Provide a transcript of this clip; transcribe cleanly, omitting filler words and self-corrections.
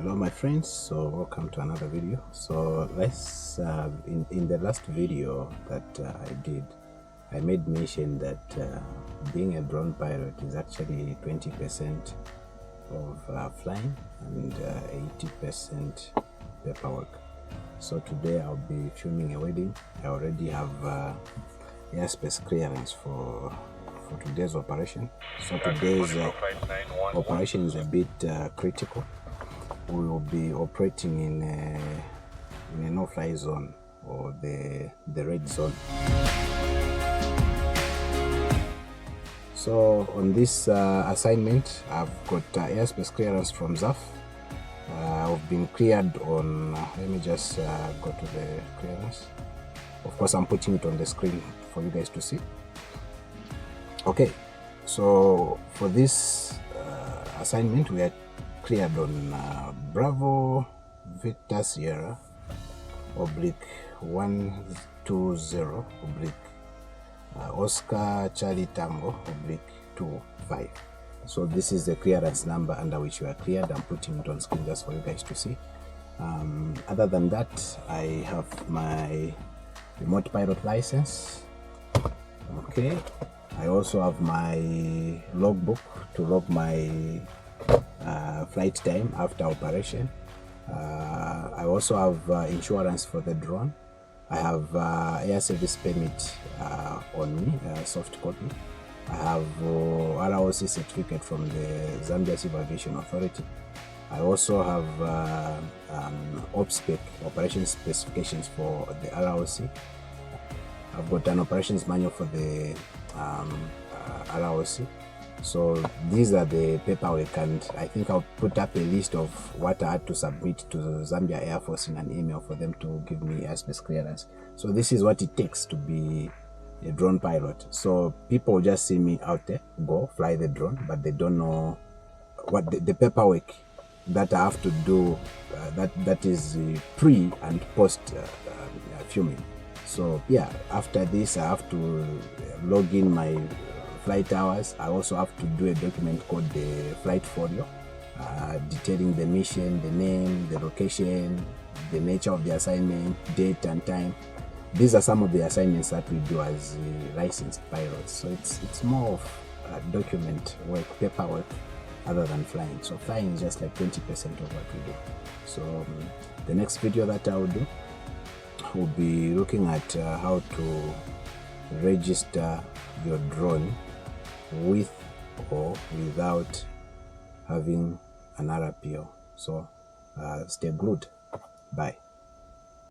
Hello my friends, so welcome to another video. So let's in the last video that I made mention that being a drone pilot is actually 20% of flying and 80% paperwork. So today I'll be filming a wedding. I already have airspace clearance for today's operation. So today's operation is a bit critical. We will be operating in a no-fly zone, or the red zone. So on this assignment, I've got airspace clearance from ZAF. I've been cleared on, let me just go to the clearance. Of course, I'm putting it on the screen for you guys to see. Okay, so for this assignment, we are cleared on Bravo Victor Sierra /120 Oscar Charlie Tango /25. So this is the clearance number under which we are cleared. I'm putting it on screen just for you guys to see. Other than that, I have my remote pilot license. Okay, I also have my logbook to log my flight time after operation. I also have insurance for the drone. I have air service permit on me, soft copy. I have ROC certificate from the Zambia Civil Aviation Authority. I also have OPSPEC, operation specifications for the ROC. I've got an operations manual for the ROC. So these are the paperwork, and I think I'll put up a list of what I had to submit to Zambia Air Force in an email for them to give me airspace clearance. So this is what it takes to be a drone pilot. So people just see me out there, go fly the drone, but they don't know what the paperwork that I have to do, that is pre and post filming. So yeah, after this I have to log in my flight hours. I also have to do a document called the flight folio, detailing the mission, the name, the location, the nature of the assignment, date and time. These are some of the assignments that we do as licensed pilots. So it's more of document work, paperwork, other than flying. So flying is just like 20% of what we do. So the next video that I will do will be looking at how to register your drone with or without having an RPO. So stay glued. Bye.